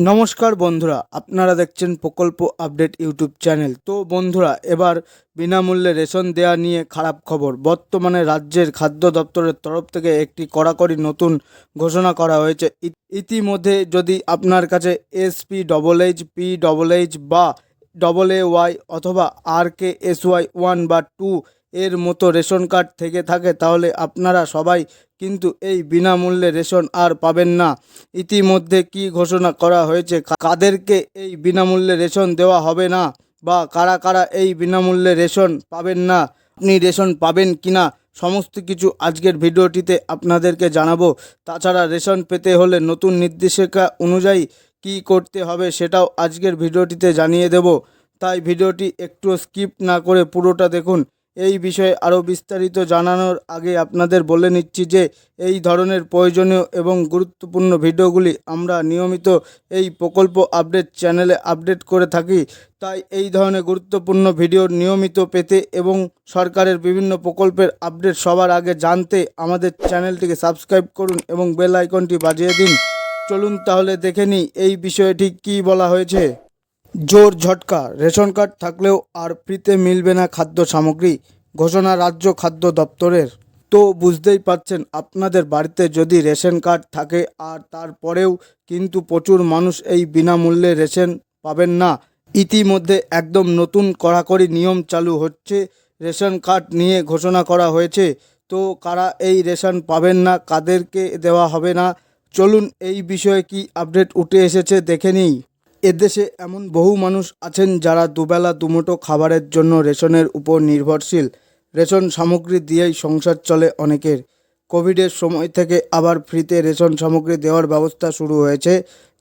নমস্কার বন্ধুরা, আপনারা দেখছেন প্রকল্প আপডেট ইউটিউব চ্যানেল। তো বন্ধুরা, এবার বিনামূল্যে রেশন দেয়া নিয়ে খারাপ খবর। বর্তমানে রাজ্যের খাদ্য দপ্তরের তরফ থেকে একটি কড়াকড়ি নতুন ঘোষণা করা হয়েছে। ইতিমধ্যে যদি আপনার কাছে SP+H, P+H বা AA Y অথবা RKSY 1 বা 2 এর মতো রেশন কার্ড থেকে থাকে, তাহলে আপনারা সবাই কিন্তু এই বিনামূল্যে রেশন আর পাবেন না। ইতিমধ্যে কি ঘোষণা করা হয়েছে, কাদেরকে এই বিনামূল্যে রেশন দেওয়া হবে না বা কারা কারা এই বিনামূল্যে রেশন পাবেন না, আপনি রেশন পাবেন কিনা, সমস্ত কিছু আজকের ভিডিওটিতে আপনাদেরকে জানাবো। তাছাড়া রেশন পেতে হলে নতুন নির্দেশিকা অনুযায়ী কি করতে হবে সেটাও আজকের ভিডিওটিতে জানিয়ে দেব। তাই ভিডিওটি একটু স্কিপ না করে পুরোটা দেখুন। এই বিষয়ে আরও বিস্তারিত জানানোর আগে আপনাদের বলে নিচ্ছি যে এই ধরনের প্রয়োজনীয় এবং গুরুত্বপূর্ণ ভিডিওগুলি আমরা নিয়মিত এই প্রকল্প আপডেট চ্যানেলে আপডেট করে থাকি। তাই এই ধরনের গুরুত্বপূর্ণ ভিডিও নিয়মিত পেতে এবং সরকারের বিভিন্ন প্রকল্পের আপডেট সবার আগে জানতে আমাদের চ্যানেলটিকে সাবস্ক্রাইব করুন এবং বেল আইকনটি বাজিয়ে দিন। চলুন তাহলে দেখে নিই এই বিষয়ে ঠিক কী বলা হয়েছে। জোর ঝটকা, রেশন কার্ড থাকলেও আর ফ্রিতে মিলবে না খাদ্য সামগ্রী, ঘোষণা রাজ্য খাদ্য দপ্তরের। তো বুঝতেই পারছেন, আপনাদের বাড়িতে যদি রেশন কার্ড থাকে আর তারপরেও কিন্তু প্রচুর মানুষ এই বিনামূল্যে রেশন পাবেন না। ইতিমধ্যে একদম নতুন কড়াকড়ি নিয়ম চালু হচ্ছে, রেশন কার্ড নিয়ে ঘোষণা করা হয়েছে। তো কারা এই রেশন পাবেন না, কাদেরকে দেওয়া হবে না, চলুন এই বিষয়ে কি আপডেট উঠে এসেছে দেখে নিই। এদেশে এমন বহু মানুষ আছেন যারা দুবেলা দুমুঠো খাবারের জন্য রেশনের উপর নির্ভরশীল। রেশন সামগ্রী দিয়েই সংসার চলে অনেকের। কোভিডের সময় থেকে আবার ফ্রিতে রেশন সামগ্রী দেওয়ার ব্যবস্থা শুরু হয়েছে,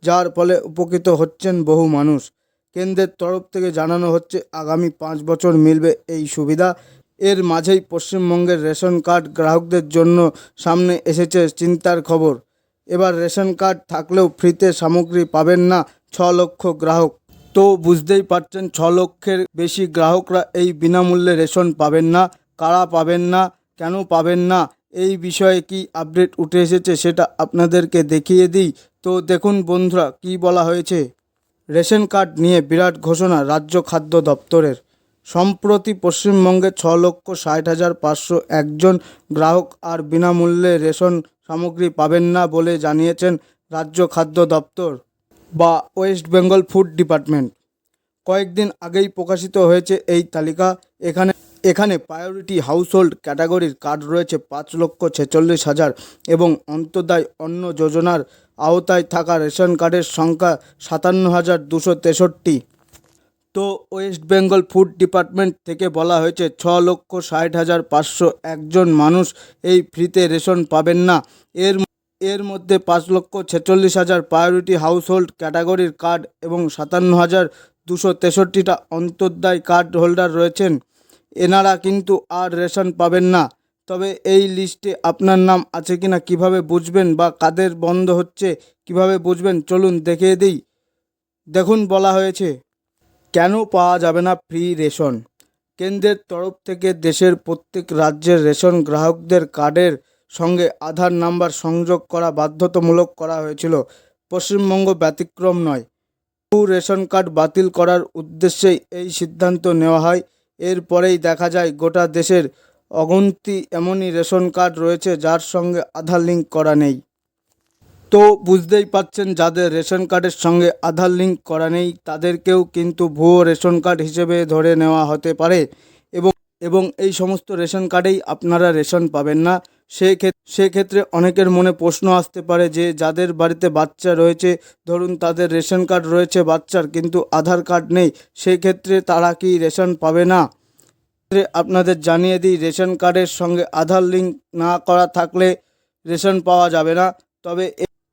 যার ফলে উপকৃত হচ্ছেন বহু মানুষ। কেন্দ্রের তরফ থেকে জানানো হচ্ছে আগামী 5 বছর মিলবে এই সুবিধা। এর মাঝেই পশ্চিমবঙ্গের রেশন কার্ড গ্রাহকদের জন্য সামনে এসেছে চিন্তার খবর। এবার রেশন কার্ড থাকলেও ফ্রিতে সামগ্রী পাবেন না 6 লক্ষ গ্রাহক। তো বুঝতেই পারছেন, 6 লক্ষের বেশি গ্রাহকরা এই বিনামূল্যে রেশন পাবেন না। কারা পাবেন না, কেন পাবেন না, এই বিষয়ে কি আপডেট উঠে এসেছে সেটা আপনাদেরকে দেখিয়ে দিই। তো দেখুন বন্ধুরা, কি বলা হয়েছে। রেশন কার্ড নিয়ে বিরাট ঘোষণা রাজ্য খাদ্য দপ্তরের। সম্প্রতি পশ্চিমবঙ্গে 6,60,501 জন গ্রাহক আর বিনামূল্যে রেশন সামগ্রী পাবেন না বলে জানিয়েছেন রাজ্য খাদ্য দপ্তর বা ওয়েস্ট বেঙ্গল ফুড ডিপার্টমেন্ট। কয়েকদিন আগেই প্রকাশিত হয়েছে এই তালিকা। এখানে প্রায়োরিটি হাউসহোল্ড ক্যাটাগরির কার্ড রয়েছে 5,46,000 এবং অন্তোদয় অন্ন যোজনার আওতায় থাকা রেশন কার্ডের সংখ্যা 57,263। তো ওয়েস্ট বেঙ্গল ফুড ডিপার্টমেন্ট থেকে বলা হয়েছে 6,60,501 জন মানুষ এই ফ্রিতে রেশন পাবেন না। এর মধ্যে 5,46,000 প্রায়োরিটি হাউসহোল্ড ক্যাটাগরির কার্ড এবং 57,263টা অন্তোদয় কার্ড হোল্ডার রয়েছেন। এনারা কিন্তু আর রেশন পাবেন না। তবে এই লিস্টে আপনার নাম আছে কিনা কিভাবে বুঝবেন বা কাদের বন্ধ হচ্ছে কিভাবে বুঝবেন, চলুন দেখিয়ে দিই। দেখুন, বলা হয়েছে কেন পাওয়া যাবে না ফ্রি রেশন। কেন্দ্রের তরফ থেকে দেশের প্রত্যেক রাজ্যের রেশন গ্রাহকদের কার্ডের সঙ্গে আধার নাম্বার সংযোগ করা বাধ্যতামূলক করা হয়েছিল। পশ্চিমবঙ্গ ব্যতিক্রম নয়। বহু রেশন কার্ড বাতিল করার উদ্দেশ্যেই এই সিদ্ধান্ত নেওয়া হয়। এরপরেই দেখা যায় গোটা দেশের অগন্তি এমনই রেশন কার্ড রয়েছে যার সঙ্গে আধার লিঙ্ক করা নেই। তো বুঝতেই পাচ্ছেন, যাদের রেশন কার্ডের সঙ্গে আধার লিঙ্ক করা নেই তাদেরকেও কিন্তু ভুয়ো রেশন কার্ড হিসেবে ধরে নেওয়া হতে পারে এবং এই সমস্ত রেশন কার্ডেই আপনারা রেশন পাবেন না। সেক্ষেত্রে অনেকের মনে প্রশ্ন আসতে পারে যে যাদের বাড়িতে বাচ্চা রয়েছে, ধরুন তাদের রেশন কার্ড রয়েছে বাচ্চার কিন্তু আধার কার্ড নেই, সেক্ষেত্রে তারা কি রেশন পাবে না? আপনাদের জানিয়ে দিই, রেশন কার্ডের সঙ্গে আধার লিঙ্ক না করা থাকলে রেশন পাওয়া যাবে না।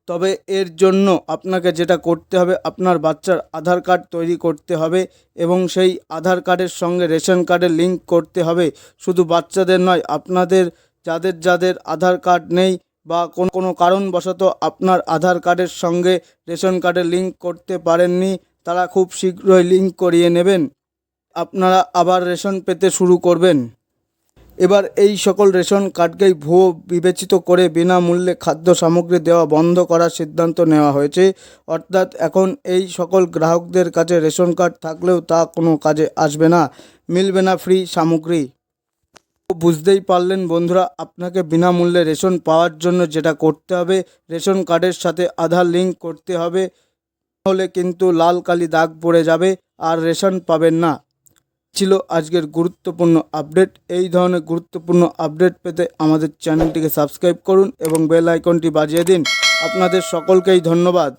তবে এর জন্য আপনাকে যেটা করতে হবে, আপনার বাচ্চার আধার কার্ড তৈরি করতে হবে এবং সেই আধার কার্ডের সঙ্গে রেশন কার্ডের লিঙ্ক করতে হবে। শুধু বাচ্চাদের নয়, আপনাদের যাদের আধার কার্ড নেই বা কোনো কারণবশত আপনার আধার কার্ডের সঙ্গে রেশন কার্ডের লিঙ্ক করতে পারেননি, তারা খুব শীঘ্রই লিঙ্ক করিয়ে নেবেন। আপনারা আবার রেশন পেতে শুরু করবেন। এবার এই সকল রেশন কার্ডকেই ভুয়ো বিবেচিত করে বিনামূল্যে খাদ্য সামগ্রী দেওয়া বন্ধ করার সিদ্ধান্ত নেওয়া হয়েছে। অর্থাৎ এখন এই সকল গ্রাহকদের কাছে রেশন কার্ড থাকলেও তা কোনো কাজে আসবে না, মিলবে না ফ্রি সামগ্রী। তো বুঝতেই পারলেন বন্ধুরা, আপনাকে বিনামূল্যে রেশন পাওয়ার জন্য যেটা করতে হবে, রেশন কার্ডের সাথে আধার লিঙ্ক করতে হবে, হলে কিন্তু লাল কালি দাগ পড়ে যাবে আর রেশন পাবেন না। ছিল আজকের গুরুত্বপূর্ণ আপডেট। এই ধরনের গুরুত্বপূর্ণ আপডেট পেতে আমাদের চ্যানেলটিকে সাবস্ক্রাইব করুন এবং বেল আইকনটি বাজিয়ে দিন। আপনাদের সকলকেই ধন্যবাদ।